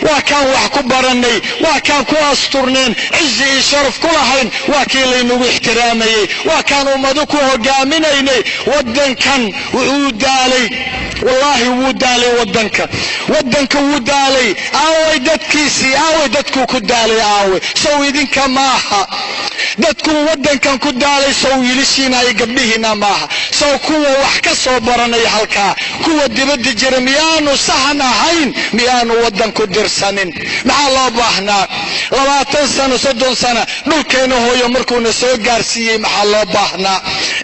waa kaan wax ku baranay, waa kaan ku asturneen, cizi iyo sharaf ku lahayn, waa kii laynagu ixtiraamayey, waa kaan ummado ku hogaaminaynay. waddankan wuu daalay, wallaahi wuu daalay waddanka wuu daalay. aaway dadkiisii, aaway dadkuu ku daalay, aaway sow idinka maaha dadku waddankan ku daalay, sow wiilashiina iyo gabdhihiina maaha, sow kuwa wax ka soo baranaya halkaa, kuwa dibadda jira miyaanu sahan ahayn, miyaanu waddanku dirsanin? maxaa loo baahnaa 20 sano 30 sano dhulkeena hooyo markuuna soo gaarsiiyey? maxaa loo baahnaa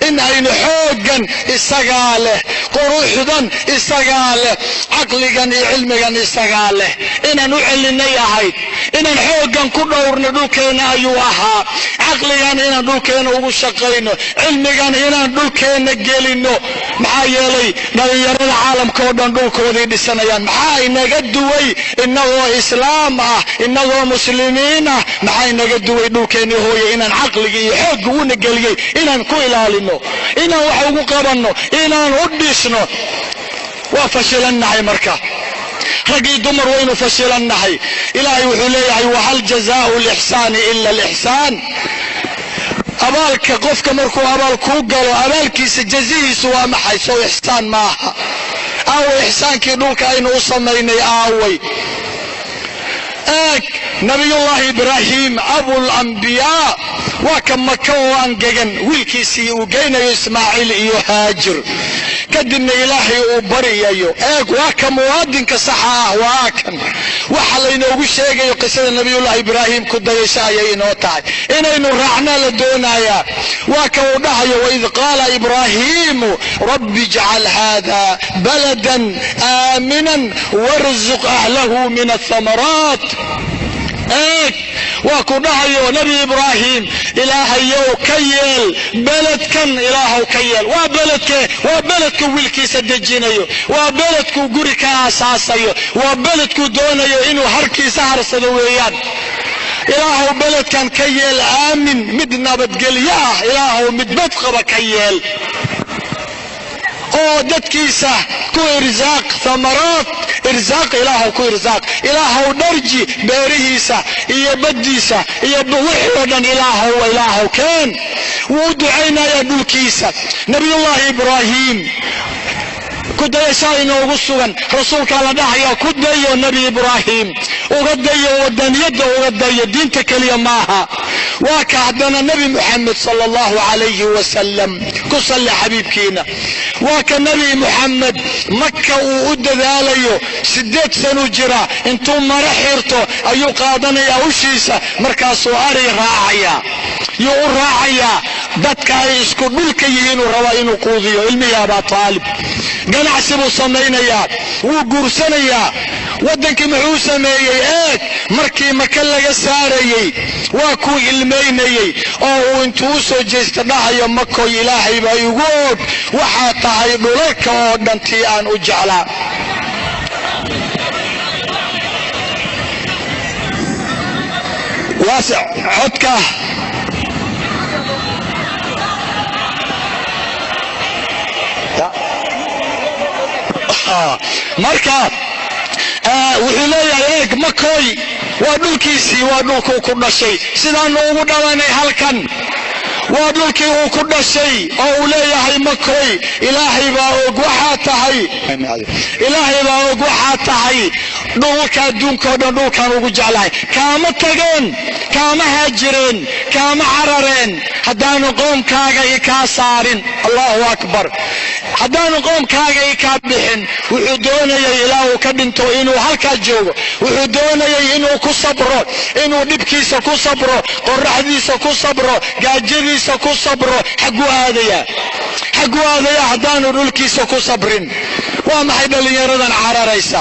in aynu xooggan isagaa leh, quruxdan isagaa leh, caqligan iyo cilmigan isagaa leh, inaan u celinay ahayd, inaan xooggan ku dhowrno dhulkeena ayuu ahaa, caqligan inaan dhulkeena ugu shaqayno, cilmigan inaan dhulkeena gelino. maxaa yeelay dhalinyarada caalamka oo dhan dhulkoodii dhisanayaan. maxaa inaga duway inagoo islaam ah, inagoo muslimiin ah, maxaa inaga duway dhulkeennii hooye inaan caqliga iyo xoogga una geliyey inaan ku ilaalino, inaan wax ugu qabanno, inaan u dhisno? waa fashilannahay marka, rag iyo dumar waynu fashilannahay. ilaahay wuxuu leeyahay wahal jazaau lixsaani ila alixsaan. abaalka qofka markuu abaal kuu galo abaalkiisa jazihiisu waa maxay? sow ixsaan maaha? aaway ixsaankii dhulka aynu u samaynay? aaway eeg nabiyullaahi ibraahim abulambiyaa waa ka maka oo angegan wiilkiisii uu geynayo ismaaciil iyo haajir, kadibna ilaahay uu baryayo. eeg waa ka muwaadinka saxa ah, waa kan waxa laynoogu sheegayo qisada nabiyullaahi ibraahim ku dayasho ayay inoo tahay, inaynu raacna la doonayaa. waa ka uu dhahayo waid qaala ibraahimu rabbi ijcal haada baladan aaminan warzuq ahlahu min athamaraat. eeg waa ku dhahayo nabi ibraahim ilaahayow ka yeel beledkan, ilaahow ka yeel. waa beledkee? waa beledku wiilkiisa dejinayo, waa beledkuu guri ka aasaasayo, waa beledkuu doonayo inuu harkiisa harsado weeyaan. ilaahow beledkan ka yeel aamin, mid nabadgelyo ah, ilaahow mid badqaba ka yeel, oo dadkiisa ku irsaaq thamaraat, irsaaq ilaahow ku irsaaq, ilaahow dharji beerihiisa iyo baddiisa iyo wixii oo dhan ilaahow keen. wuu u ducaynayaa dhulkiisa. nabiyullaahi ibraahim ku dayashaa inoogu sugan, rasuulkaa la dhahayaa ku dayo nebi ibraahim, uga dayo wadaniyadda, uga dayo diinta keliya maaha. waa ka haddana nebi muxamed sala allahu calayhi wasalam ku salli xabiibkiina. waa ka nebi muxamed maka uu u dadaalayo 8 sanu jira, intuu mara xirto ayuu qaadanayaa ushiisa, markaasuu ari raacayaa, yuu u raacayaa dadka ay isku dhulka yihiin, uu rabaa inuu quudiyo. ilmihii abaa taalib ganacsi buu samaynayaa, wuu guursanayaa. waddankii muxuu sameeyey? eeg markii maka laga saarayey waa kuu ilmaynayey, oo uu intuu u soo jeesta dhahayo makoy ilaahay baa igu og, waxaa tahay dhulalka oo dhan tii aan u jeclaa. waasic codka marka wuxuu leeyahay eeg makoy waa dhulkiisii, waa dhulkuu ku dhashay, sidaanu ugu dhalanay halkan. waa dhulkii uu ku dhashay oo uu leeyahay makoy ilaahay baa og waxaa tahay, ilaahay baa og waxaa tahay dhulka adduunka oo dhan dhulkaan ugu jeclahay. kaama tageen, kaama haajireen, kaama carareen haddaanu qoomkaaga i kaa saarin. allahu akbar. haddaanu qoomkaaga i kaa bixin. wuxuu doonayay ilaa uu ka dhinto inuu halkaa joogo, wuxuu doonayay inuu ku sabro, inuu dhibkiisa ku sabro, qoraxdiisa ku sabro, gaajadiisa ku sabro. xagguu aadayaa haddaanu dhulkiisa ku sabrin? waa maxay dhalinyaradan cararaysa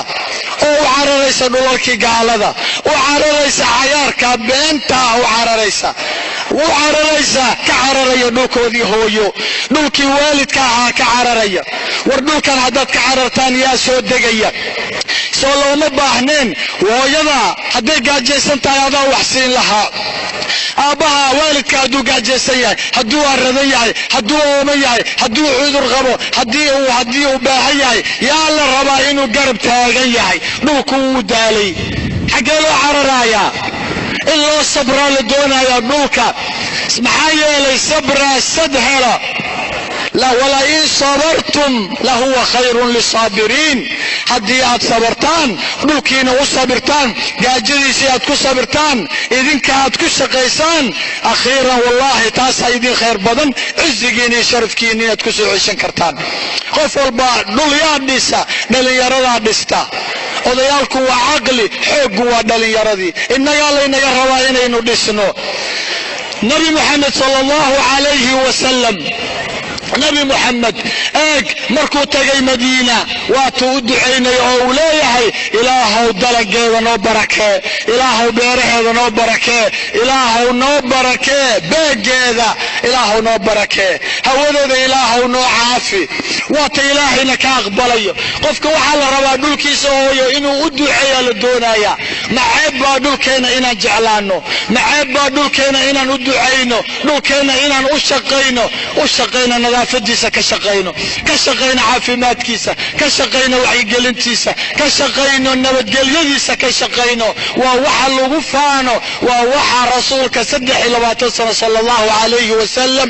oo u cararaysa dhulalkii gaalada, u cararaysa cayaarka beenta, u cararaysa ka cararaya dhulkoodii hooyo, dhulkii waalidka ahaa ka cararaya. war dhulkan haddaad ka carartaan yaa soo degaya? soo looma baahneen hooyada hadday gaajaysan tahay adaa wax siin lahaa. aabbaha waalidka hadduu gaajaysan yahay, hadduu aradan yahay, hadduu ooman yahay, hadduu cudur qabo, haddii uu baahan yahay, yaa la rabaa inuu garab taagan yahay. dhulku wuu daalay, xaggee loo cararayaa in loo sabraa la doonayaa dhulka maxaa yeelay sabraa sad hela ولئن صبرتم لهو خير للصابرين haddii aad sabartaan dhulkiina u sabirtaan gaajadiisii aad ku sabirtaan idinka aad ku shaqaysaan akhiiran wallahi taasaa idin khayr badan cizigiina iyo sharafkiina inaad ku soo ceshan kartaan. qof walba dhul yaa dhisa, dhalinyaradaa dhista. odayaalku waa caqli, xooggu waa dhalinyaradii. innagaa laynaga rabaa inaynu dhisno. nabi muxamed sallallahu alayhi wasallam, nabi muxamed eeg markuu tagay madiina waatuu u ducaynay oo uu leeyahay ilaahow dalageeda noo barakee, ilaahow beeraheeda noo barakee, ilaahow noo barakee beegeeda, ilaahow noo barakee hawadeeda, ilaahow noo caafi. waata ilaahayna ka aqbalayo. qofka waxaa la rabaa dhulkiisa hooyo inuu u duceeya la doonayaa. maceeb baa dhulkeena inaan jeclaano, maceeb baa dhulkeena inaan u ducayno, dhulkeena inaan u shaqayno nadaafadiisa ka shaqayno, ka shaqayno caafimaadkiisa, ka shaqayno wacyigelintiisa, ka shaqayno nabadgelyadiisa, ka shaqayno. waa waxa lagu faano, waa waxa rasuulka 23 sano sallallahu alayhi wasallam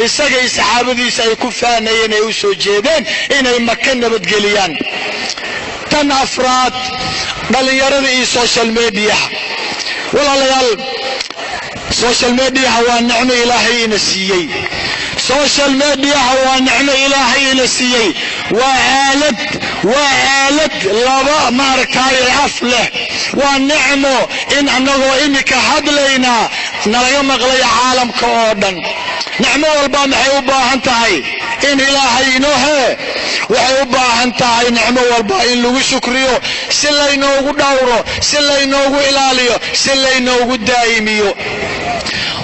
isaga iyo saxaabadiisa ay ku faanayeen, ay u soo jeedeen inay Maka nabadgeliyaan. tan afraad, dhalinyarada iyo social media. walaalayaal, social media waa nicmo ilaahay ina siiyey. social media waa nicmo ilaahay ina siiyey. waa aalad laba maaragtay af leh. waa nicmo in anagoo imika hadlaynaa nalaga maqlay caalamka oo dhan. nicmo walba maxay u baahan tahay in ilaahay inoo waxay u baahan tahay nicmo walba in lagu shukriyo, si laynoogu dhowro, si laynoogu ilaaliyo, si laynoogu daa'imiyo.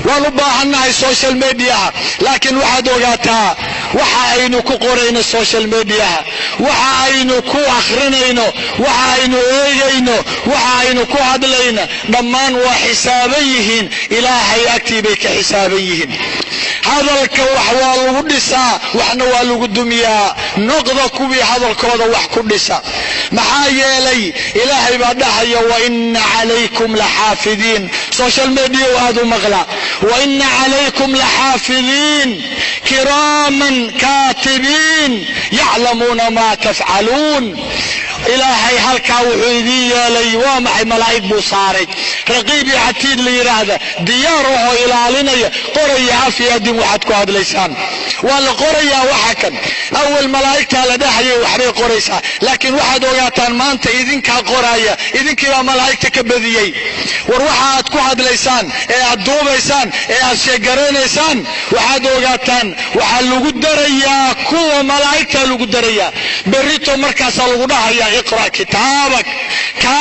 waan u baahannahay social mediaha, laakiin waxaad ogaataa waxa aynu ku qorayno social mediaha, waxa aynu ku akhrinayno, waxa aynu eegayno, waxa aynu ku hadlayno dhammaan waa xisaaban yihiin. ilaahay agtii bay ka xisaaban yihiin. hadalka wax waa lagu dhisaa, waxna waa lagu dumiyaa. noqda kuwii hadalkooda wax ku dhisa. maxaa yeelay ilaahay baa dhahaya wa inna calaykum laxaafidiin. social media aad u maqla وإن عليكم لحافظين كراما كاتبين يعلمون ما تفعلون. ilaahay halkaa wuxuu idin yeelay waa maxay? malaa'ig buu saaray, raqiibi catiid la yidhaahda, diyaar oo ilaalinaya, qoraya af iyo adin waxaad ku hadlaysaan. waa la qorayaa waxa kan. awal malaa'igtaa la dhahayay waxbay qoraysaa, laakiin waxaad ogaataan maanta idinkaa qoraya, idinkiibaa malaa'igta ka badiyey. war waxa aad ku hadlaysaan ee aad duubaysaan ee aad sheegaraynaysaan, waxaad ogaataan waxaa lagu darayaa kuwa malaa'igtaa lagu darayaa. berrito markaasaa lagu dhahayaa اقرأ كتابك. كا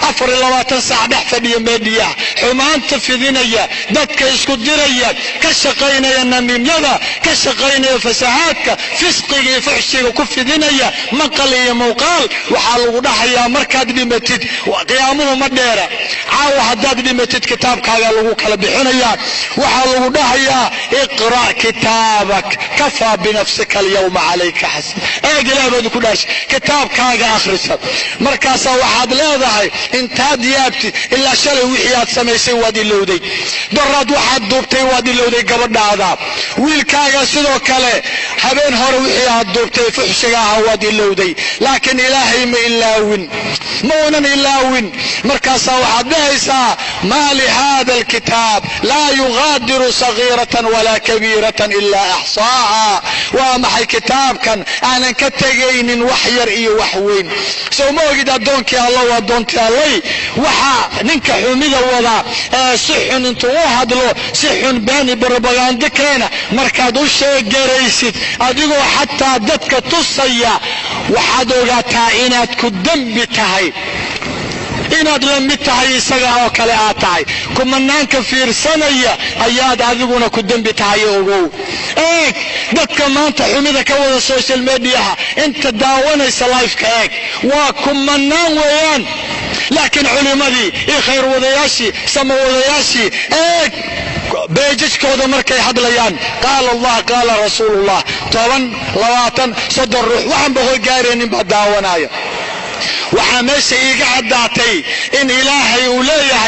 24 ساعة dhex fadhiya meediya, xumaanta fidinaya, dadka isku diraya, ka shaqaynaya namiimyada, ka shaqaynaya fasahaadka, fisqiga iyo fuxshiga ku fidinaya, maqal iyo muuqaal. waxaa lagu dhahayaa markaad dhimatid, qiyaamuhu ma dheera, caawa haddaad dhimatid kitaabkaaga lagu kala bixinayaa. waxaa lagu dhahayaa اقرأ كتابك كفى بنفسك اليوم عليك حسب. ilaahbaad ku dhaash kitaabkaaga akhrisa. markaasaa waxaad leedahay intaad yaabtid ilaa shalay wixii aad samaysay waad ilowday, daraad waxaad duubtay waad ilowday gabadhaada, wiilkaaga sidoo kale habeen hore wixii aad duubtay fuxshiga ahaa waad ilowday, laakiin ilaahay ma ilaawin, ma uunan ilaawin. markaasaa waxaad dhahaysaa maa lihada alkitaab laa yugaadiru sagiiratan walaa kabiiratan ilaa axsaaha. waa maxay kitaabkan aanan ka tegaynin wax yar iyo wax weyn. soo ma ogid addoonkii alla waa doontii allay. waxaa ninka xumida wada ee si xun intuu u hadlo, si xun beeni propaganda keena, markaad u sheegaraysid adigoo xataa dadka tusaya, waxaad ogaataa inaad ku dembi tahay, inaad la mid tahay isaga oo kale aad tahay. kumanaanka fiirsanaya ayaad adiguna ku dembi tahay. ogow, eeg dadka maanta xumida ka wada social mediaha, inta daawanaysa live-ka eeg waa kumanaan weeyaan. laakiin culimadii iyo khayr wadayaashii, sama wadayaashii eeg beejajkooda markay hadlayaan qaala allah qaala rasuulullah 10 20 30 ruux waxaan ba hor gaaraynin baa daawanaya. waxaa meesha iiga caddaatay in ilaahay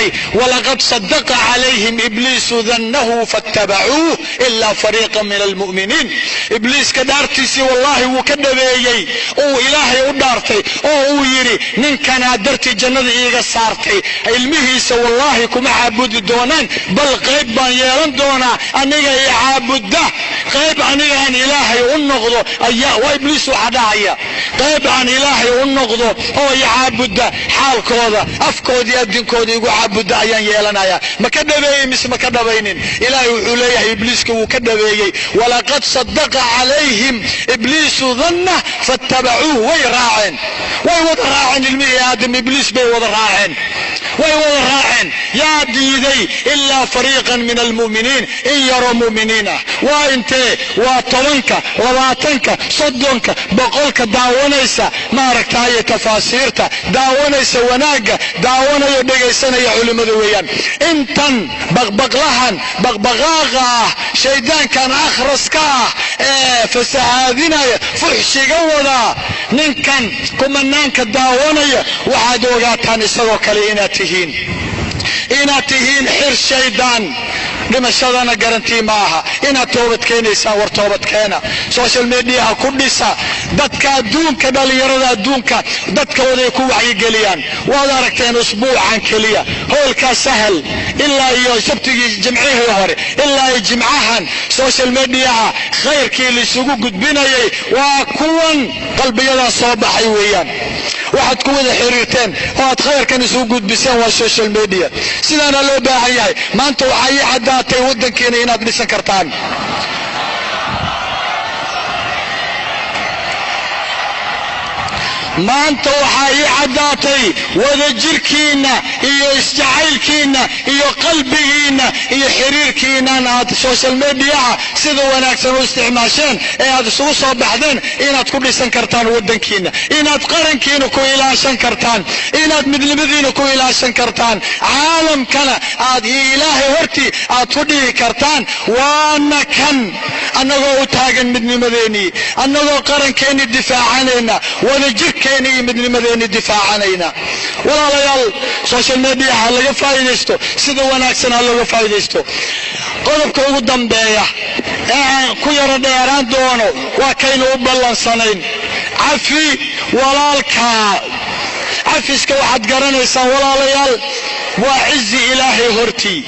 leeyahay walaqad sadaqa calayhim ibliisu dannahu fattabacuuh ilaa fariiqan min almu'miniin. ibliiska dhaartiisii wallaahi wuu ka dhabeeyey uu ilaahay u dhaartay oo uu yidhi ninkanaa dartii jannada iiga saartay ilmihiisa wallaahi kuma caabudi doonaan bal qayb baan yeelan doonaa aniga i caabudda qayb aniga aan ilaahay u noqdo waa ibliis waxaa dhahaya qayb aan ilaahay u noqdo oo i caabudda xaalkooda afkoodii addinkooda igu caabudda ayaan yeelanayaa. ma ka dhabeeyey mise ma ka dhabaynin? ilaahay wuxuu leeyahay ibliiska wuu ka dhabeeyey walaqad sadaqa calayhim ibliisu danna fattabacuuh. way raaceen, way wada raaceen ilmihii aadam ibliis bay wada raaceen, way wada raaceen. yaa diiday ilaa fariiqan min almu'miniin, in yaroo mu'miniin ah. waa intee? waa 10ka 20ka 30ka 100ka daawanaysa maaragtaaye tafaasiirta, daawanaysa wanaagga, daawanayo dhegaysanaya culimmada weeyaan. intan baqbaqlahan baqbaqaaqa ah shaydaankan akhraska ah ee fasahaadinaya fuxshiga wadaa ninkan kumanaanka daawanaya waxaad ogaataan isagoo kale inaad tihiin xir shaydaan. dhimashadana garantii ma aha. inaad toobad keenaysaan war toobad keena. social mediaha ku dhisa dadka adduunka, dhalinyarada adduunka dadkooday ku wacyigeliyaan. waad aragteen usbuucan keliya howlkaa sahal ilaa iyo sabtigii jimcihii hore ilaa iyo jimcahan social mediaha khayrkii lisugu gudbinayay waa kuwan qalbiyadaa soo baxay weeyaan. waxaad ku wada xiriirteen oo aad khayrkan isugu gudbiseen waa social media. sidaana loo baahan yahay. maanta waxaa ii caddaatay waddankiina inaad dhisan kartaan. maanta waxaa ii caddaatay wadajirkiinna iyo isjacaylkiinna iyo qalbigiinna iyo xiriirkiinnan aad social mediaha sida wanaagsan u isticmaasheen ee aad isugu soo baxdeen inaad ku dhisan kartaan waddankiinna, inaad qarankiina ku ilaashan kartaan, inaad midnimadiina ku ilaashan kartaan, caalamkana aad ilaahay hortii aad ku dhihi kartaan waana kan annagoo u taagan midnimadeennii, annagoo qarankeennii difaacanayna, wadajirkeena iyo midnimadeennii difaacanayna. walaalayaal social media ha laga faa'iidaysto, sida wanaagsan ha looga faa'iidaysto. qodobka ugu dambeeya ee aan ku yaro dheeraan doono waa kaynu u ballansanayn cafi walaalkaa. cafiska waxaad garanaysaan walaalayaal waa cizi ilaahay hortii,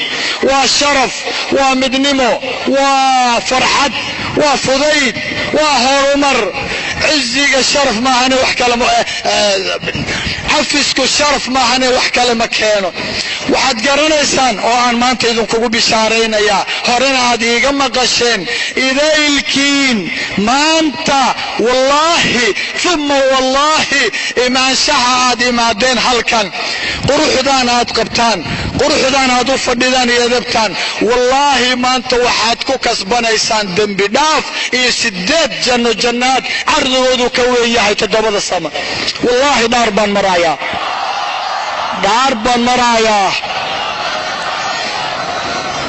waa sharaf, waa midnimo, waa farxad, waa fudayd, waa horumar. ciziga sharaf maahane wax kale cafisku sharaf maahane wax kale ma keeno. waxaad garanaysaan oo aan maanta idinkugu bishaaraynayaa, horena aad iiga maqasheen idaylkiin maanta wallaahi uma wallaahi imaanshaha aad imaadeen halkan, quruxdaan aad qabtaan, quruxdaan aad u fadhidaan iyo edabtaan, wallaahi maanta waxaad ku kasbanaysaan dembi dhaaf iyo 8 janno jannaad cardigoodu ka weyn yahay 7 sama. wallaahi dhaar baan marayaa,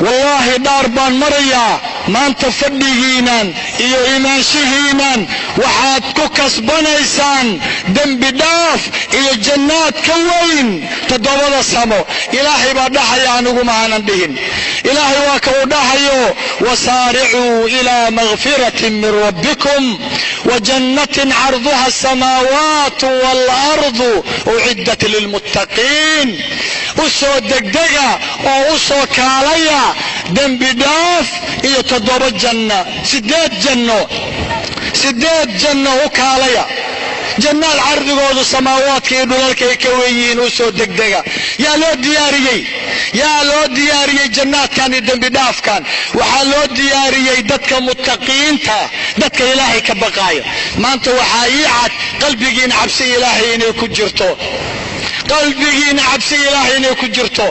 wallaahi dhaar baan marayaa. maanta fadhigiinan iyo imaanshihiinan waxaad ku kasbanaysaan dembi dhaaf iyo jannaad ka weyn 7 samo. ilaahay baa dhahaya, anigu ma aanan dhihin. ilaahay waa ka uu dhahayo wasaaricuu ilaa magfiratin min rabbikum wajannatin carduha asamaawaatu waalardu uciddat lilmuttaqiin. u soo degdega oo u soo kaalaya dembi dhaaf iyo 7 janno, 8 janno u kaalaya. jannaad cardigoodu samaawaadka iyo dhulalka ay ka weyn yihiin. u soo degdega. yaa loo diyaariyey jannaadkan iyo dembi dhaafkan? waxaa loo diyaariyey dadka muttaqiinta, dadka ilaahay ka baqaaya. maanta waxaa ii cad qalbigiina cabsi ilaahay inay ku jirto, qalbigiina cabsi ilaahay inay ku jirto.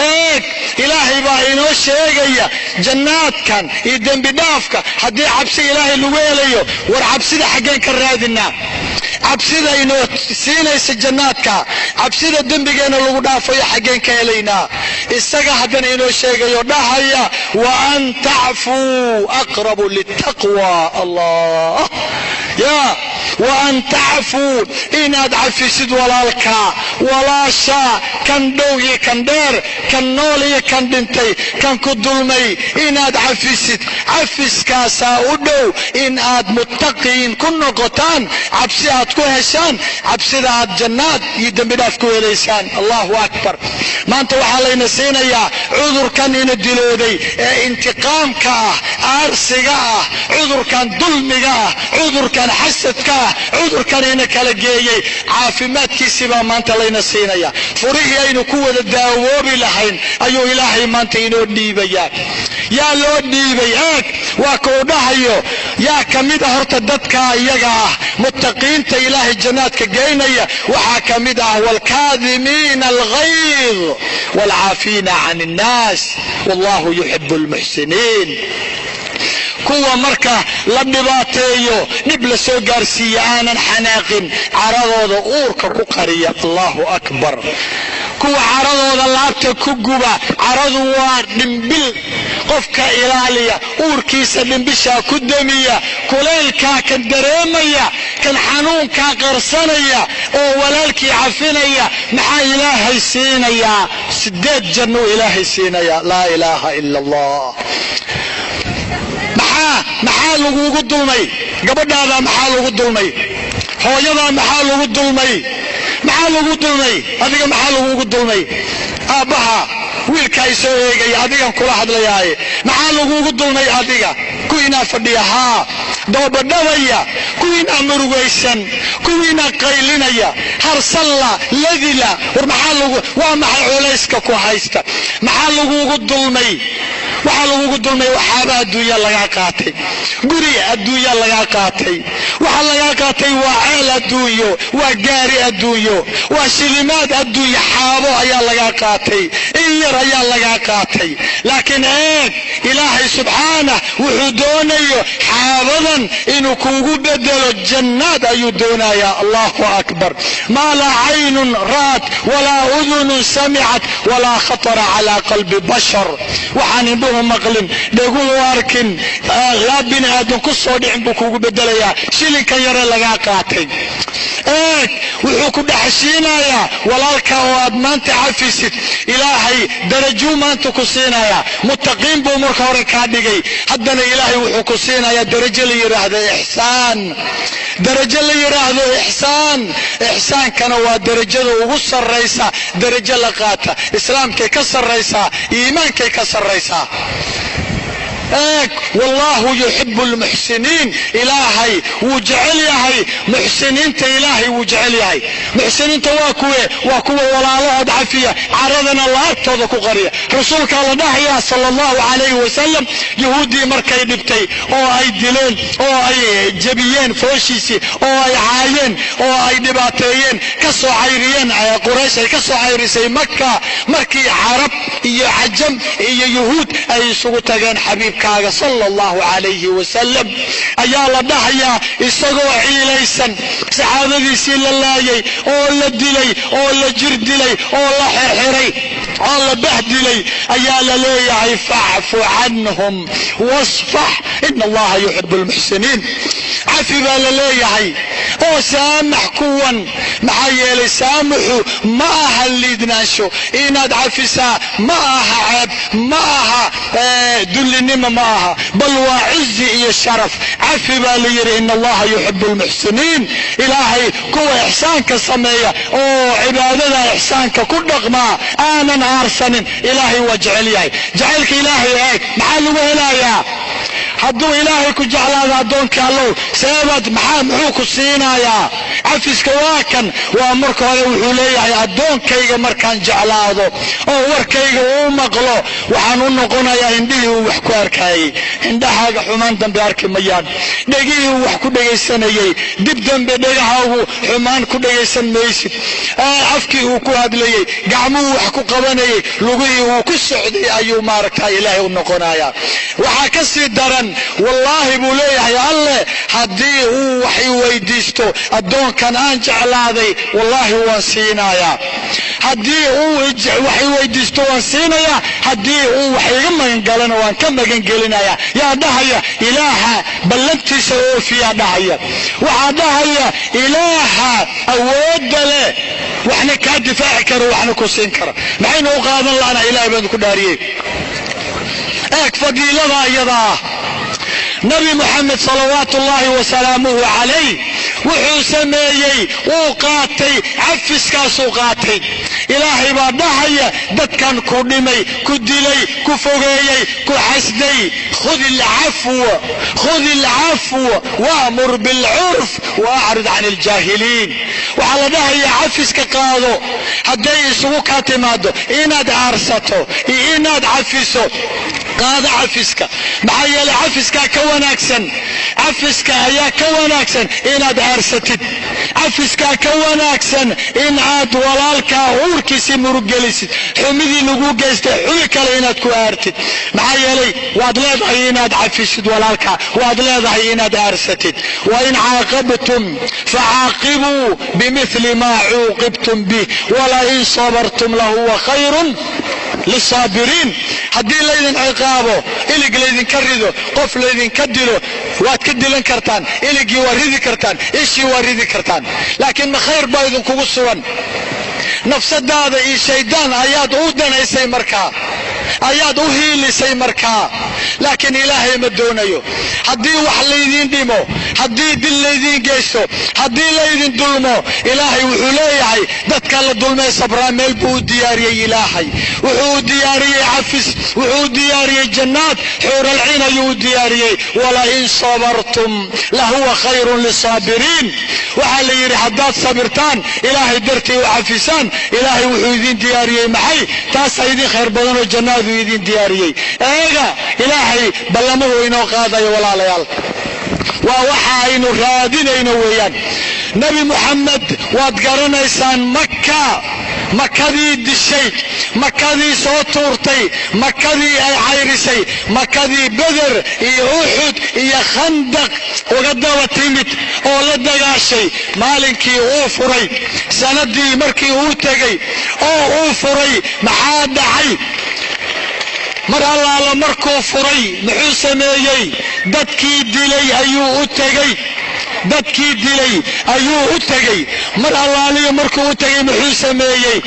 eeg ilaahay baa inoo sheegaya jannaadkan iyo dembi dhaafka haddii cabsi ilaahay lagu helayo. war cabsida xaggeen ka raadinaa? cabsida inoo siinaysa jannaadka, cabsida dembigeena lagu dhaafayo xaggeen ka helaynaa? isaga haddana inoo sheegayo dhahaya wa an tacfuu aqrabu litaqwa. allah وأن تعفوا إن عفسد walaalkaa walaashaa kan dhow iyo kan dheer kan nool iyo kan dhintay kan ku dulmay inaad cafisid cafiskaasaa u dhow in aad muttaqiin ku noqotaan cabsi aad ku heshaan cabsida aad jannaad iyo dembi dhaaf ku helaysaan. allahu akbar. maanta waxaa layna siinayaa cudurkan ina dilooday ee intiqaamka ah aarsiga ah cudurkan dulmiga ah cudurkan xasadka ah cudurkan ina kala geeyey caafimaadkiisii baa maanta layna siinaya. furihii aynu ku wada daawoobi lahayn ayuu ilaahay maanta inoo dhiibayaa. yaa loo dhiibay eeg waa kuu dhahayo yaa ka mid ah horta dadka iyaga ah muttaqiinta ilaahay jannaadka geynaya waxaa ka mid ah waalkaadimiina alghayz waalcaafiina can innaas wallahu yuxibu almuxsiniin. kuwa marka la dhibaateeyo dhib la soo gaarsiiya aanan xanaaqin caradooda uurka ku qariya. allahu akbar. kuwa caradooda laabta ku guba caradu waa dhimbil qofka ilaaliya uurkiisa dhimbishaa ku damiya kulaylkaa kan dareemaya kan xanuunkaa qarsanaya oo walaalkii cafinaya maxaa ilaahay siinayaa 8 janno ilaahay siinaya. laa ilaaha ila allah. maxaa lagugu dulmay gabadhaada maxaa lagu dulmay hooyadaa maxaa lagu dulmay maxaa lagu dulmay adiga maxaa lagugu dulmay aabbaha wiilkaa isoo eegaya adigan kula hadlayaaye maxaa lagugu dulmay adiga kuwiinaa fadhiya haa doobadhabaya kuwiinaa murugaysan kuwiinaa qaylinaya harsalla ladila war waa maxay culayska ku haysta maxaa lagugu dulmay waxaa lagugu dulmay waxaaba adduunya lagaa qaatay guri adduunya lagaa qaatay waxa lagaa qaatay waa ceel adduunyo waa gaari adduunyo waa shilimaad adduunya xaabo ayaa lagaa qaatay in yar ayaa lagaa qaatay laakiin eeg ilaahay subxaanah wuxuu doonayo xaabadan inuu kuugu bedelo jannaad ayuu doonayaa. allahu akbar. maa laa caynun ra'at walaa udunun samicat walaa khatara calaa qalbi bashar waxaan indhuhu maqlin dhaguhu arkin laa bini aadan ku soo dhicin buu kuugu bedelayaa shilinkan yare lagaa qaatay. eeg wuxuu ku dhexshiinayaa walaalka oo aad maanta cafisid ilaahay darajuu maanta ku siinayaa. muttaqiin buu marka hore kaa dhigay haddana ilaahay wuxuu ku siinayaa darajo la yidhaahdo ixsaan. darajo la yidhaahdo ixsaan. ixsaankana waa darajada ugu sarraysa darajo la qaata islaamkay ka sarraysaa iimaankay ka sarraysaa. والله يحب المحسنين. إلهي وجعليهي محسنين إلهي وجعليهي محسنين واكوه ولا الله دعفية عرضنا الله أبتضك قرية رسولك الله نحيا صلى الله عليه وسلم يهودي مركي دبتي او اي دلين او اي جبيين فوشيسي او اي عاين او اي دباتيين كسو عيريين قريش كسو عيريسي مكة مركي عرب iyo عجم iyo يهود اي سوتاغان حبيب كاغا صلى الله عليه وسلم ayaa la dhahayaa isagoo ciilaysan saxaabadiisii la laayay oo la dilay oo la jir dilay oo la xirxiray oo la bahdilay ayaa la leeyahay fa'fu anhum wasfah inna allaha yuhibbul muhsinin. cafi baa la leeyahay oo saamax kuwan maxaa yeelay saamaxu ma aha liidnaansho inaad cafisaa ma aha ceeb ma aha dullinimo ma aha bal waa cizi iyo sharaf. cafi baa la yidhi in allaha yuxibu lmuxsiniin. ilaahay kuwa ixsaanka sameeya oo cibaadada ixsaanka ku dhaqmaa aanan aarsanin ilaahay waa jecel yahay. jacaylka ilaahay eeg maxaa lagu helayaa hadduu ilaahay ku jeclaado addoonka allow sababad muxuu ku siinayaa cafiska waa kan waa marka hore wuxuu leeyahay addoonkayga markaan jeclaado oo warkayga uu maqlo waxaan u noqonayaa indhihii uu wax ku arkayay indhahaaga xumaan dambe arki mayaan dhegihii uu wax ku dhegaysanayay dib dambe dhegahaagu xumaan ku dhegaysan maysid afkii uu ku hadlayay gacmuhu wax ku qabanayay lugihii uu ku socday ayuu maaragtaa ilaahay u noqonayaa. waxaa ka sii daran wallaahi buu leeyahay alle haddii uu wax i weydiisto addoonkan aan jeclaaday wallaahi waan siinayaa. haddii uu wax weydiisto waan siinayaa, haddii uu wax iga magangalana waan ka magangelinayaa. yaa dhahaya ilaaha ballantiisa oofiyaa dhahaya. waxaa dhahaya ilaaha awoodda leh, waxna kaa difaaci karo waxna ku siin kara. maxaynu u qaadan lahanaa? ilaahay baan ku dhaariyey. eeg fadiilada iyadaa nabi muxamed salawaatu ullaahi wasalaamuhu calayh wuxuu sameeyey, wuu qaatay, cafiskaasuu qaatay. ilaahay baa dhahaya dadkan ku dhimay, ku dilay, ku fogeeyey, ku xasday, khudi alcafwa waamur bilcurf waacrid can aljaahiliin. waxaa la dhahaya cafiska qaado. hadday isugu kaa timaado inaad aarsato iyo inaad cafiso, qaado cafiska. maxaa yeelay cafiskaa ka wanaagsan, cafiska ayaa ka wanaagsan inaad aarsatid. cafiskaa ka wanaagsan in aad walaalkaa uurkiisii murugelisid, xumidii lagu geystay xumi kale inaad ku aartid. maxaa yeelay waad leedahay inaad cafisid walaalkaa, waad leedahay inaad aarsatid. wain caaqabtum facaaqibuu bimili maa cuuqibtum bih walain sabartum lahuwa khayrun lisaabiriin. haddii laydin ciqaabo, ilig laydinka rido, qof laydinka dilo, waad ka dilan kartaan, iligii waa ridi kartaan, ishii waa ridi kartaan. laakiin ma khayr baa idinkugu sugan? nafsadaada iyo shaydaan ayaad u danaysay markaa, ayaad u hiilisay markaa. laakiin ilaahay ma doonayo. haddii wax laydin dhimo, haddii dil laydin geysto, haddii laydin dulmo, ilaahay wuxuu leeyahay dadka la dulmay sabraa meel buu u diyaariyey. ilaahay wuxuu u diyaariyey cafis, wuxuu u diyaariyey jannaad, xuuralciin ayuu u diyaariyey. walain sabartum lahuwa khayrun lisaabiriin. waxaa la yidhi haddaad sabirtaan, ilaahay dartii u cafisaan, ilaahay wuxuu idin diyaariyey maxay? taasaa idin khayr badanoo jannaadu idin diyaariyey. eega ilaahay ballamuhu inoo qaadayo walaalayaal, waa waxa aynu raadinayno weeyaan. nebi muxamed waad garanaysaan, makadii dishay, makadii soo tuurtay, makadii ay cayrisay, makadii beder iyo uxud iyo khandaq uga daba timid oo la dagaashay. maalinkii uu furay, sanadii markii uu tegey oo uu furay, maxaa dhacay? mar allaala markuu furay muxuu sameeyey? dadkii dilay ayuu u tegey, dadkii dilay ayuu u tegey. mar allaaliyo markuu u tegey muxuu sameeyey?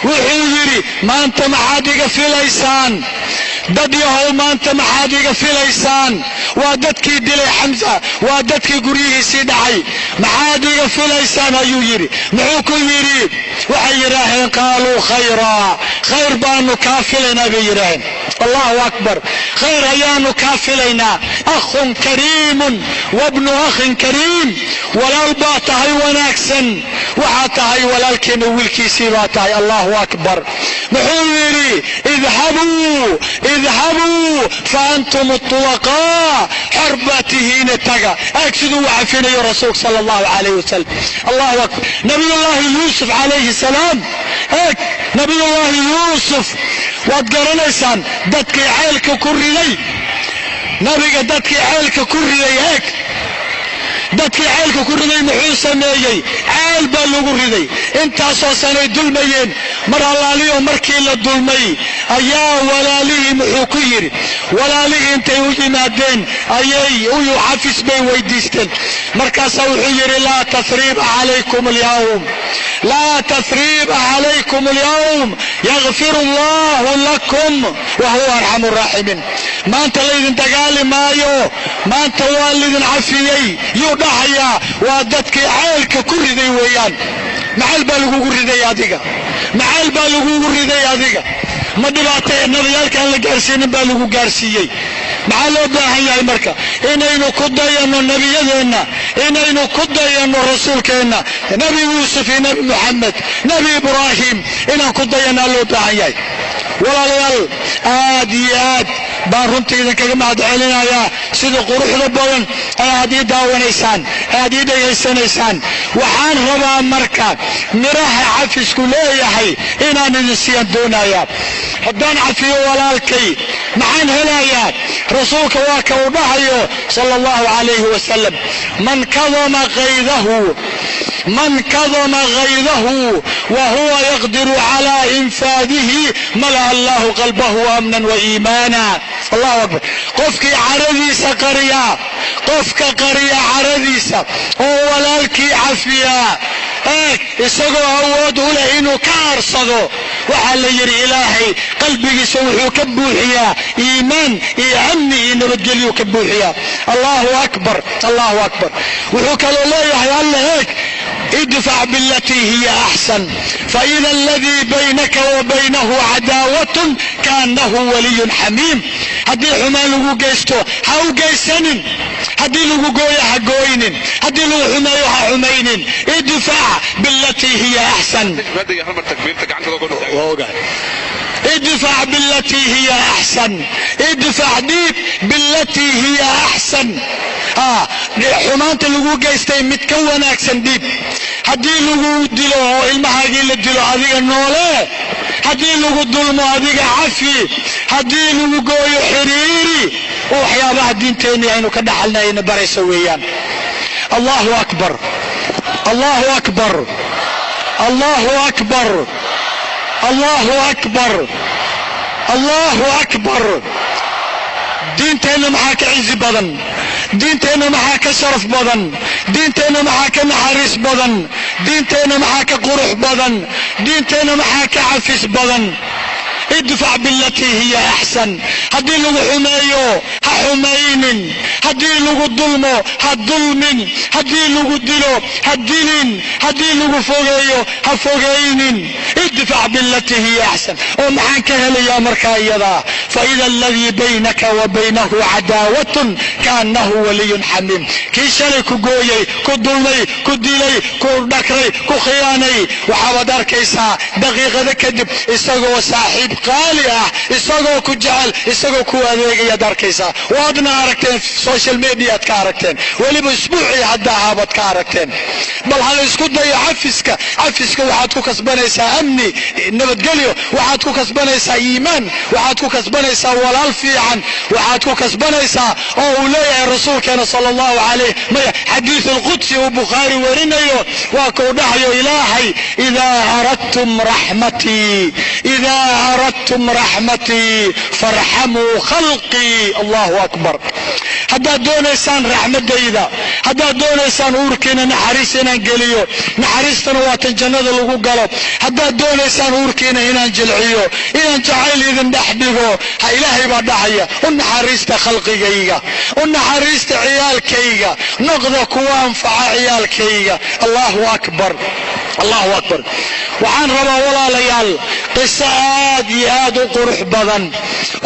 wuxuu yidhi maanta maxaad iga filaysaan? dad yahow maanta maxaad iga filaysaan? waa dadkii dilay xamsa, waa dadkii guryihiisii dhacay. maxaad iga filaysaan ayuu yidhi. muxuu ku yidhi? waxay yidhaaheen qaaluu khayraa, khayr baanu kaa filaynaa bay yidhaaheen. allahu akbar, khayr ayaanu kaa filaynaa. akhun kariimun wabnu akhin kariim, walaal baa tahay wanaagsan, waxaa tahay walaalkeena wiilkiisii baa tahay. allahu akbar. muxuu yidhi? idhabuu faantum tulaqaa, xor baa tihiina taga. eeg siduu u cafinayo rasuulka sal allahu alayh wasalam. allahu akbar. nabiyullaahi yuusuf calayhi salaam, eeg nabiyullaahi yuusuf waad garanaysaan, dadkii ceelka ku riday, nabiga dadkii ceelka ku riday. eeg dadkii ceelka ku riday muxuu sameeyey? ceel baa lagu riday, intaasoo sanay dulmayeen. mar allaaliyo markii la dulmay ayaa walaalihii muxuu ku yidhi? walaalihii intay u yimaadeen ayay uyu cafis bay weydiisteen. markaasaa wuxuu yidhi laa tasriiba calaykum alyawm, laa tasriiba calaykum alyawm, yakfir allahu lakum wa huwa arxamu raaximiin. maanta laydin dagaali maayo, maanta waa laydin cafiyey. yuu dhahayaa? waa dadkii ceelka ku riday weeyaan. maxal baa lagugu riday adiga? maxal baa lagugu riday adiga? ma dhibaatay nabiyaalkaan la gaarsiinin baa lagu gaarsiiyey. maxaa loo baahan yahay marka? inaynu ku dayanno nebiyadeenna, inaynu ku dayanno rasuulkeenna, nebi yuusuf iyo nebi muxamed, nebi ibraahim, inaan ku dayannaa loo baahan yahay. walaalayaal, aad iyo aad baan runtii idinkaga mahad celinayaa sida quruxda badan aad ii daawanaysaan, aad ii dhegaysanaysaan. waxaan rabaa marka miraha cafisku leeyahay inaan idin siiyaan doonayaa. haddaan cafiyo walaalkay maxaan helayaa? rasuulka waa ka uu dhahayo sala allahu calayhi wasalam, man kadama qaydahu من كظم غيظه وهو يقدر على إنفاذه ملأ الله قلبه أمنا وإيمانا. الله أكبر. قفك عرديس قرية، قفك قرية عرديس ولالك عفيا isagoo awood u leh inuu ka aarsado. waxaa la yidhi ilaahay qalbigiisa wuxuu ka buuxiyaa iimaan iyo amni iyo nabadgelyu ka buuxiyaa. allahu akbar, allahu akbar. wuxuu kaloo leeyahay alla eeg idfac bilatii hiya axsan faida aladii baynaka wa baynahu cadaawatun kaannahu waliyun xamiim. haddii xumaan lagu geysto ha u geysanin, haddii lagu gooyo ha gooynin, haddii lagu xumeeyo ha xumaynin. idfac bilatii hiya axsan, ادفع بالتي هي احسن، ادفع ديب بالتي هي احسن. xumaanta lagu geystay mid ka wanaagsan dhiib. haddii lagu dilo oo ilmahaagii la dilo adiga noole, haddii lagu dulmo adiga cafi, haddii lagu gooyo xiriiri. waxyaabaha diinteenni aynu ka dhaxalnayna baraysa weeyaan. allahu akbar, allahu akbar, allahu akbar, allahu akbar, allahu akbar. diinteenna maxaa ka cizi badan, diinteenna maxaa ka sharaf badan, diinteenna maxaa ka naxariis badan, diinteenna maxaa ka qurux badan, diinteenna maxaa ka cafis badan. idfac bilatii hiya axsan. haddii lagu xumeeyo ha xumaynin, haddii lagu dulmo ha dulmin, haddii lagu dilo ha dilin, haddii lagu fogeeyo ha fogaynin. idfac bilatii hiya axsan. oo maxaan ka helayaa markaa iyadaa? faida aladii baynaka wa baynahu cadaawatun kaannahu waliyun xamiim. kii shalay ku gooyey, ku dulmay, ku dilay, ku dhakray, ku khiyaanay, waxaabaad arkaysaa daqiiqada kadib isagoo saaxiib qaali ah, isagoo ku jecel, isagoo ku adeegayaad arkaysaa. waadna aragteen social mediaad ka aragteen, weliba isbuucii hadda ahaabaad ka aragteen. bal hala isku dayo cafiska. cafiska waxaad ku kasbanaysaa amni, nabadgelyo, waxaad ku kasbanaysaa iimaan, waxaad ku kasbanaysaa walaal fiican, waxaad ku kasbanaysaa oo uu leeyahay rasuulkeena sala allahu calayh maya xadiiث alqudsi uu bukhaari warinayo, waa kuu dhahayo ilaahay idaa aradtum raxmatii, idaa aradtum raxmatii farxamuu khalqii. allahu akbar. haddaad doonaysaan raxmadayda, haddaad doonaysaan uurkiina naxariis inaan geliyo, naxariistana waa tan jannada lagu galo. haddaad doonaysaan uurkiina inaan jilciyo, inaan jacayl idin dhex dhigo, ha ilaahay baa dhahaya u naxariista khalqigayga, u naxariista ciyaalkayga, noqda kuwa anfaca ciyaalkayga. allahu akbar, allahu akbar. waxaan rabaa walaalayaal qiso aad iyo aad u qurux badan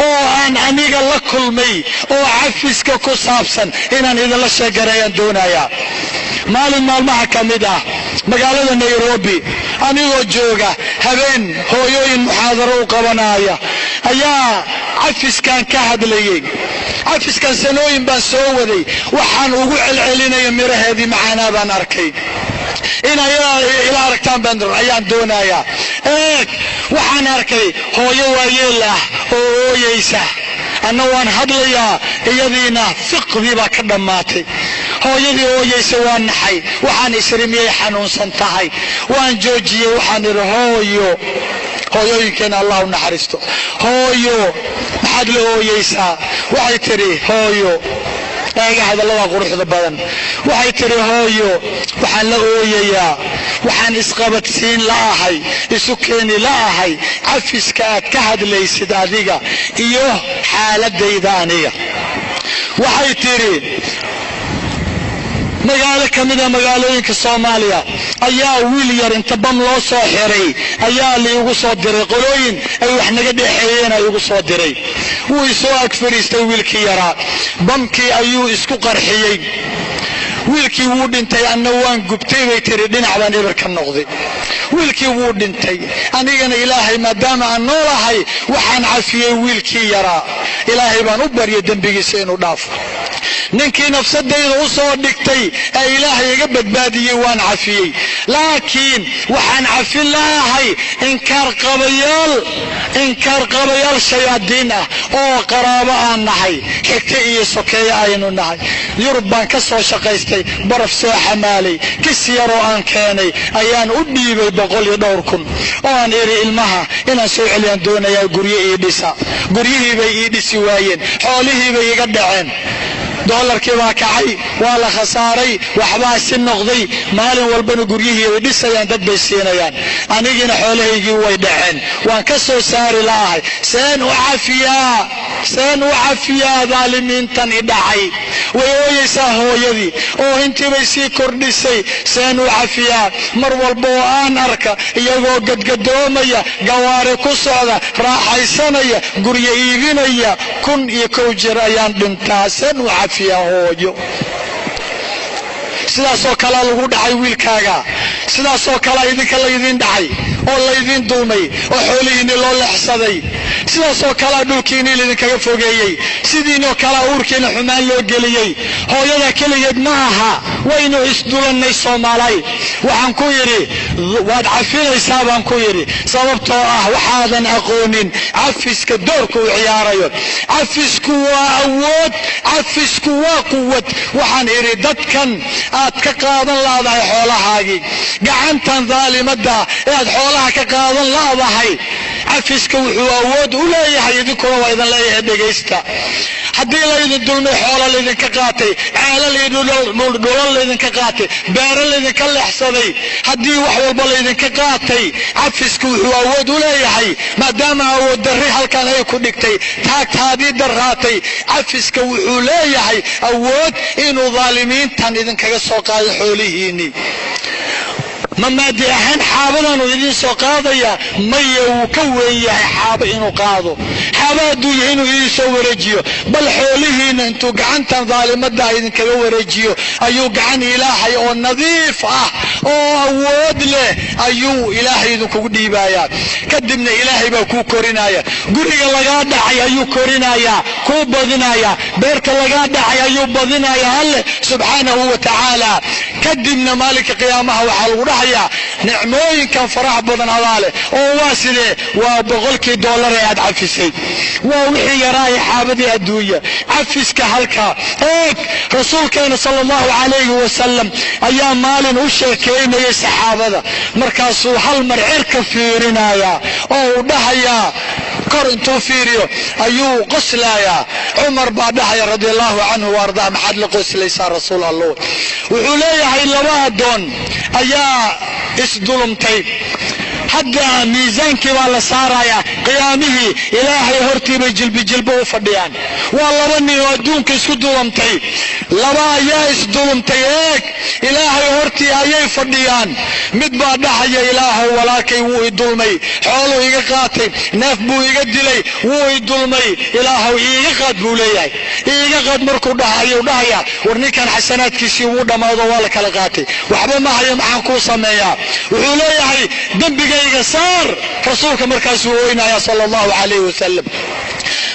oo aan aniga la kulmay oo cafiska ku saabsan inaan idinla sheegareeyaan doonayaa. maalin maalmaha ka mid ah magaalada Nairobi anigoo jooga, habeen hooyooyin muxaadaro u qabanaya ayaa cafiskan ka hadlayay. cafiskan sanooyin baan soo waday, waxaan ugu celcelinaya miraheedii macaanaa baan arkay. inay ila aragtaan baan ayaan doonayaa. eeg waxaan arkay hooyo waayeel ah oo ooyeysa, anna waan hadlayaa, iyadiina fiqdii baa ka dhammaatay. hooyadii ooyeysa waan naxay, waxaan isrimiyey xanuunsan tahay, waan joojiyey, waxaan idhi hooyo, hooyooyinkeena allah u naxariisto, hooyo maxaad la ooyeysaa? waxay tidhi hooyo, eega hadallada quruxda badan, waxay tidhi hooyo waxaan la ooyayaa, waxaan isqabadsiin la'ahay, isu keeni la'ahay cafiska aad ka hadlaysid adiga iyo xaaladayda aniga. waxay tidhi magaalo ka mida magaalooyinka Soomaaliya ayaa wiil yar inta bam loo soo xiray ayaa liigu soo diray, qolooyin ay wax naga dhexeeyeen ay igu soo diray. wuu soo ag fariistay wiilkii yaraa, bamkii ayuu isku qarxiyey. wiilkii wuu dhintay, anna waan gubtay bay tiri, dhinac baan eber ka noqday. wiilkii wuu dhintay, anigana ilaahay maadaama aan noolahay waxaan cafiyey wiilkii yaraa. ilaahay baan u baryay dembigiisa inuu dhaafo. ninkii nafsadayda u soo dhigtay ee ilaahay iga badbaadiyey waan cafiyey. laakiin waxaan cafin lahay inkaar qabayaal inkaar qabayaal shayaadiin ah oo qaraabo aan nahay, xigta iyo sokeeye aynu nahay. Yurub baan ka soo shaqaystay, baraf soo xamaalay, kis yaroo aan keenay ayaan u dhiibay 100,000 oo aan iri ilmaha inaan soo celiyaan doonayaa guryo ii dhisa. guryihii bay ii dhisi waayeen, xoolihii bay iga dhaceen, doolarkii baa kacay, waa la khasaaray, waxbaa si noqday. maalin walbana guryihii way dhisayaan, dad bay siinayaan, anigina xoolahaygii way dhaceen. waan ka soo saari la'ahay. seen u cafiyaa daalimiintan i dhacay? way ooyaysaa hooyadii oo intii bay sii kordhisay. seen u cafiyaa? mar walba oo aan arka iyagoo gadgadoomaya, gawaari ku socda, raaxaysanaya, guryo iibinaya, 1,000 jeer ayaan dhintaa. seen u cafiyaa hooyo? sidaasoo kale lagu dhacay wiilkaaga, sidaasoo kale idinka laydin dhacay oo laydin dulmay oo xoolihiinni loo leexsaday, sidaasoo kale dhulkiinni laydinkaga fogeeyey, sidiinoo kale uurkiina xumaan loo geliyey. hooyada keligeed ma aha, waynu isdulannay Soomaaliy. waxaan ku yidhi waad cafinaysaa baan ku yidhi, sababtoo ah waxaadan aqoonin cafiska doorka uu ciyaarayo. cafisku waa awood, cafisku waa quwad. waxaan idhi dadkan aad ka qaadan laadahay xoolahaagii, gacantan daalimada ee aad xoolaha ka qaadan laadahay, cafiska wuxuu awood u leeyahay. idinkuna waa idin leeyahay, dhegaysta. haddii laydin dulmay, xoola laydinka qaatay, ceelal iyo dhulal laydinka qaatay, beero laydinka leexsaday, haddii wax walba laydinka qaatay, cafisku wuxuu awood u leeyahay. maadaama awood darri halkan ay ku dhigtay, taagtaadii daraatay, cafiska wuxuu leeyahay awood inuu daalimiintan idinkaga soo qaado xoolihiinni. ma maadi ahaan xaabadanu idin soo qaadaya? maya, wuu ka weyn yahay xaabo inuu qaado. xaaba hadduu yahay inuu idin soo wareejiyo, bal xoolihiina intuu gacantan daalimada idinkaga wareejiyo ayuu gacan ilaahay oo nadiif ah oo awood leh ayuu ilaahay idinkugu dhiibayaa. kadibna ilaahay baa kuu korinaya. guriga lagaa dhacay ayuu korinayaa, kuu badinayaa. beerta lagaa dhacay ayuu badinayaa alle subxaanahu wa tacaala. kadibna maalinka qiyaamaha waxaa lagu dhahayaa nicmooyinkan faraha badan adaa leh. oo waa sidee? waa $100 ee aad cafisay, waa wixii yaraaye xaabadii adduunya. cafiska halkaa eeg. rasuulkeena sala allahu calayhi wasalam ayaa maalin u sheekaynayay saxaabada, markaasuu hal mar cirka fiirinayaa oo uu dhahayaa, kor intuu fiiriyo ayuu qoslayaa. cumar baa dhahaya radiallahu canhu waardaa, maxaad la qoslaysaa rasuul allah? wuxuu leeyahay 2 addoon ayaa isdulumtay, hadda miisaankii baa la saarayaa, qiyaamihii ilaahay hortii bay jilbi u fadhiyaan. waa 2 nin oo adduunka isku dulumtay, 2 ayaa isdulumtay. eeg, ilaahay hortii ayay fadhiyaan. mid baa dhahaya, ilaahow walaalkay wuu i dulmay, xooluu iga qaatay, neef buu iga dilay, wuu i dulmay, ilaahow iiga qaad buu leeyahay. iiga qaad markuu dhahayuu dhahayaa, war ninkan xasanaadkiisii wuu dhammaado, waa la kala qaatay, waxba ma hayo, maxaan kuu sameeyaa? wuxuu leeyahay dembigayga saar. rasuulka markaasuu ooynaya sala allahu calayhi wasalam.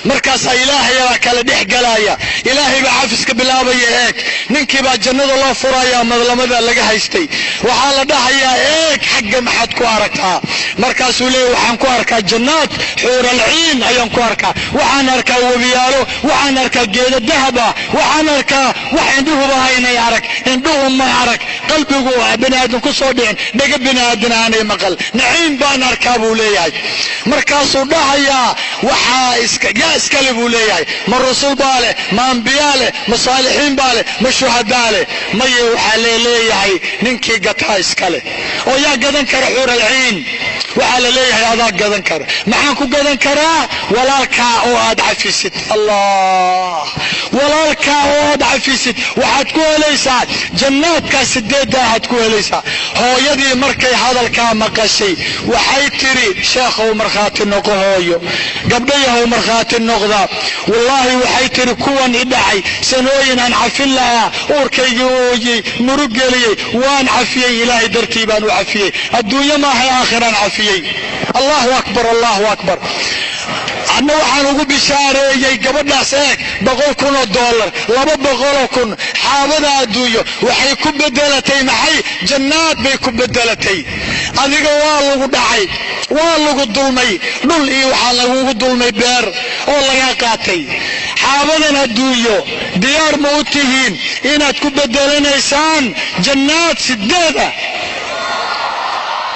markaasaa ilaahay baa kala dhex galaya, ilaahay baa cafiska bilaabaya. eeg, ninkii baa jannada loo furayaa, madlamada laga haystay. waxaa la dhahayaa, eeg xagga maxaad ku aragtaa? markaasuu leeyahy, waxaan ku arkaa jannaad xuuralciin ayaan ku arkaa, waxaan arkaa webiyaalo, waxaan arkaa geeda dahaba, waxaan arkaa wax indhuhuba haynay arag, indhuhu ma arag, qalbigu biniaadan ku soo dhicin, dhega biniaadan aanay maqal, naciim baan arkaa buu leeyahay. markaasuu dhahayaa, waxaa iskale buu leeyahay, ma rasuul baa leh, ma ambiyaa leh, ma saalixiin baa leh, ma shuhadaa leh? maye, waxaa leeyahay ninkii gataa iskale. oo yaa gadan kara xuuralciin? waxaa la leeyahay adaa gadan kara. maxaan ku gadan karaa? walaalkaa oo aad cafisid. allah, walaalkaa oo aad cafisid waxaad ku helaysaa jannaadkaa 8 aad ku helaysaa. hooyadii markay hadalkaa maqashay waxay tiri, sheekhow markhaati noqo hooyo, gabdhayahow markhaati noqda. wallaahi waxay tiri, kuwan i dhacay sanooyin aan cafin lahaa, uurkaygii ooyey, murug geliyey, waan cafiyey, ilaahay dartii baan u cafiyey, adduunyo maahay aakhiraan cafiyey. allahu akbar, allahu akbar. anna waxaan ugu bishaareeyey gabadhaas, eeg, $100,000, $200,000 xaabada adduunyo waxay ku bedelatay maxay? jannaad bay ku bedelatay. adiga waa lagu dhacay, waa lagu dulmay dhul iyo waxaa lagugu dulmay beer oo lagaa qaatay. xaabadan adduunyo diyaar ma u tihiin inaad ku bedelanaysaan jannaad 8 ah?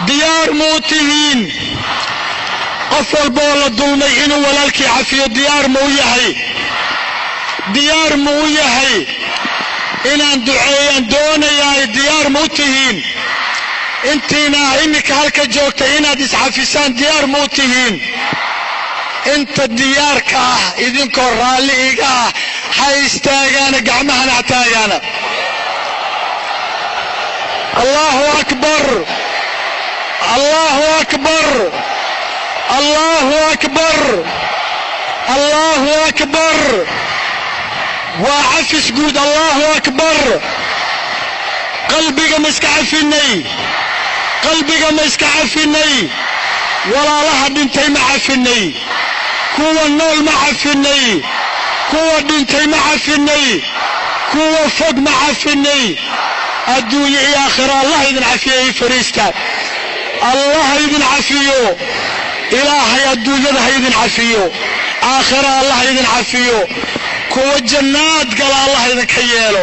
diyaar ma u tihiin qof walba oo la dulmay inuu walaalkii cafiyo? diyaar ma u yahay? diyaar ma u yahay inaan duceeyaan doonayaa? diyaar ma u tihiin intiina iminka halka joogta inaad iscafisaan? diyaar ma u tihiin? inta diyaarka ah idinkoo raalli iga ah ha istaagaana, gacmahana ha taagaana. allahu akbar, allahu akbar, allahu akbar, allahu akbar. waa cafis guud. allahu akbar. qalbiga ma iska cafinay? qalbiga ma iska cafinay? walaalaha dhintay ma cafinay? kuwa nool ma cafinay? kuwa dhintay ma cafinay? kuwa fog ma cafinay? adduunye iyo aakhira allah idin cafiyey. fariista allah idin cafiyo. ilaahay adduunyada ha idin cafiyo, aakhira allah idin cafiyo. kuwa jannaad gala allah idinka yeelo.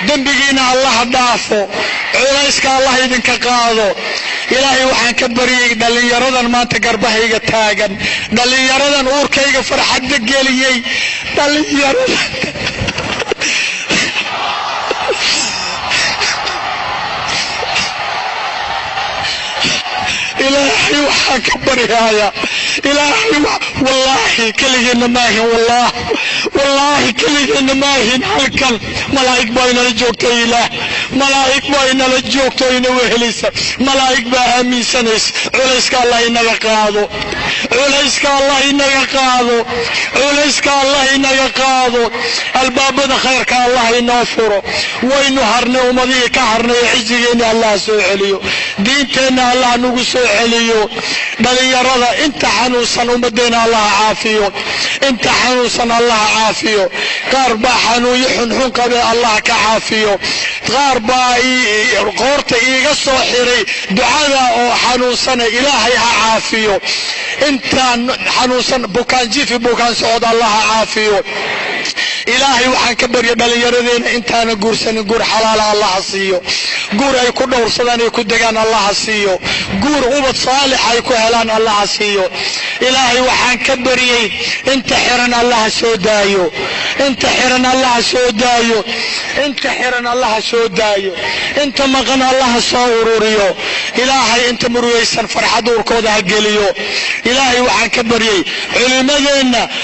dembigiina allah dhaafo. culayska allah idinka qaado. ilaahay waxaan ka baryay dhalinyaradan maanta garbahayga taagan, dhalinyaradan uurkayga farxadda geliyey, dhalinyaradan ilaahay waxaan ka baryaaya. ilaahay wallaahi keligeena maahin, wallaahi keligeena maahin. halkan malaa'ig baa inala joogta. ilaah malaa'ig baa inala joogto, ina wehelaysa. malaa'ig baa aaminsanaysa. culayska allah inaga qaado. culayska allah inaga qaado. culayska allah inaga qaado. albaabada khayrka allah inoo furo. waynu harnay, ummadihii ka harnay. cizigeena allah soo celiyo. diinteenna allah nagu soo celiyo. dhalinyarada inta xanuunsan ummadeena allah caafiyo. inta xanuunsan allah caafiyo. qaar baa xanuunyo xunxun qabe allah ka caafiyo. qaar baa qoorta iiga soo xiray ducada oo xanuunsana ilaahay ha caafiyo. intaan xanuunsan bukaan jifi bukaan socod allah ha caafiyo. ilaahay waxaan ka barya dhalinyaradeena intaana guursanin guur xalaala allah ha siiyo. guur ay ku dhowrsadaan ay ku degaan allah ha siiyo. guur ubad saalix ay ku helaan allah ha siiyo. ilaahay waxaan ka baryay inta xiran allah ha soo daayo. inta xiran allah ha soo daayo. inta xiran allah ha soo daayo. inta maqan allah ha soo ururiyo. ilaahay inta murugaysan farxad uurkooda ha geliyo. ilaahay waxaan ka baryay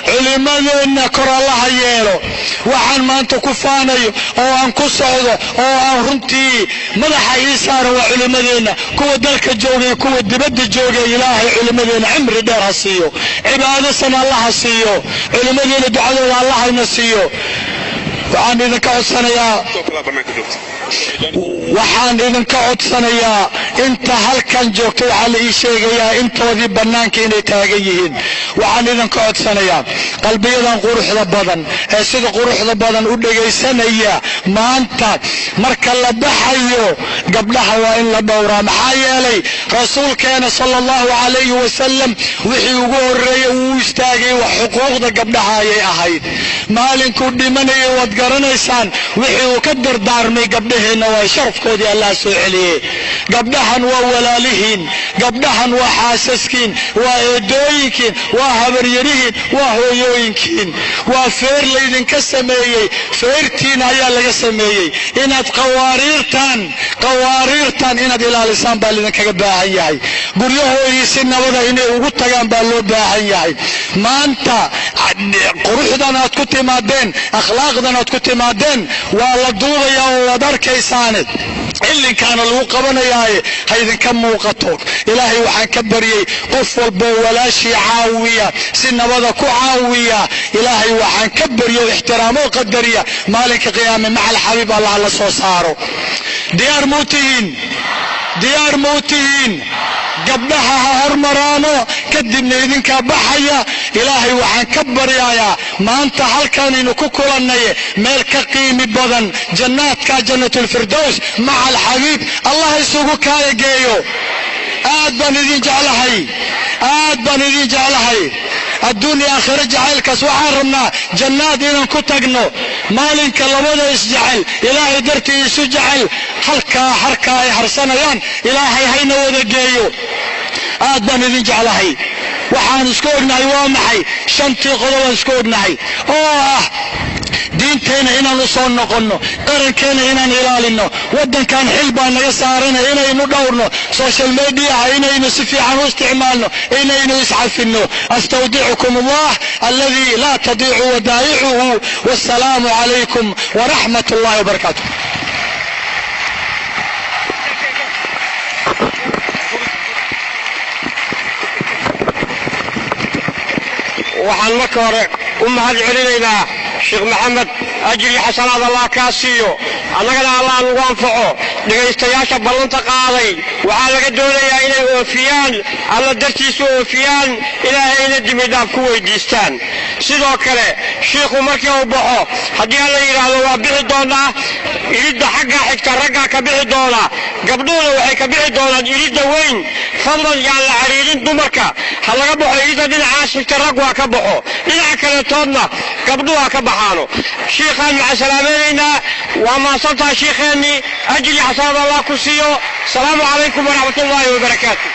culimadeenna kor allah ha yeelo. waxaan maanta ku faanayo oo aan ku socdo oo aan runtii madaxa ii saaro waa culimadeenna, kuwa dalka joogay kuwa dibadda joogay. ilaahay culimadeenna cimri dheer ha siiyo, cibaadasana allah ha siiyo. culimadeenna ducadooda allah hayna siiyo. waxaan idinka codsanayaa inta halkan joogta waxaa la ii sheegayaa intoodii bannaanka inay taagan yihiin. waxaan idinka codsanayaa qalbiyadan quruxda badan ee sida quruxda badan u dhegaysanaya maanta marka la baxayo gabdhaha waa in la dhowraa. maxaa yeelay rasuulkeena sala allahu calayhi wasalam wixii ugu horreeyey uu istaagay wax xuquuqda gabdhaha ayay ahayd. maalinkuu dhimanayay waad garanaysaan wixii uu ka dardaarmay gabdhaheenna waa sharafkoodii allah soo celiyey. gabdhahan waa walaalihiin, gabdhahan waa xaasaskiin, waa eedooyinkiin, waa habaryarihiin, waa hooyooyinkiin. waa feer laydinka sameeyey, feertiina ayaa laga sameeyey. inaad qawaariirtan inaad ilaalisaan baa laydinkaga baahan yahay. guryahoodii si nabada inay ugu tagaan baa loo baahan yahay. maanta quruxdan aad ku timaadeen, akhlaaqdan aad ku timaadeen waa la duubayaa oo waad arkaysaane. ilinkaana lagu qabanayaaye ha idinka muuqato. ilaahay waxaan ka baryay qof walboo walaashii caawiya, si nabada ku caawiya. ilaahay waxaan ka baryo ixtiraamoo qadariya. maalinka qiyaame macal xabiib allah la soo saaro. diyaar muu tihiin? diyaar muu tihiin? gabdhaha ha hormaraano, kadibna idinkaa baxaya. ilaahay waxaan ka baryayaa maanta halkaanaynu ku kulannay meel ka qiimi badan jannaadka jannatulfirdows maca alxabiib allah isugu kaaya geeyo. aad baan idin jeclahay. بان إذن جعلهاي الدنيا آخر جعلكس وحارمنا جنات إذن كتقنو مالك لبدا يسجعل إلهي درتي يسجعل حركة يحرسنيان إلهي هين ودقيو بان إذن جعلهاي waxaan isku ognahay waa maxay shantii qodob isku ognahay oo ah diinteena inaan soo noqono qarankeena inaan ilaalino wadankan xilbaa naga saaranay inaynu dhowrno social media inaynu si fiican u isticmaalno inaynu isxafino astawdicukum allah alladhi la tadii'u wadaa'i'uhu wassalamu alaykum wa rahmatullahi wa barakatuh waxaan marka hore u mahad celinaynaa Sheekh Maxamed ajri xasanaad Allah ka siiyo annagana Allah nagu anfaco dhageystayaasha ballanta qaaday waxa laga doonayaa inay oofiyaan alla dartiisa oofiyaan ilaahayna dimidaaf ku weydiistaan sidoo kale sheekhu markii uu baxo haddii la yiraahdo waa bixi doonaa ilida xagga xigta ragga ka bixi doona gabdhuhuna waxay ka bixi doonaan ilida weyn fadlan yaan la xiriirin dumarka ha laga baxo ilida dhinacaas xigta ragga ka baxo dhinaca kale toodna gabdhuha ka baxaano sheekhan maca salaameynayna waa maasanta sheekhani ajri xasanaad Allah ku siiyo salaamu calaykum wa rahmatullahi wa barakaatuh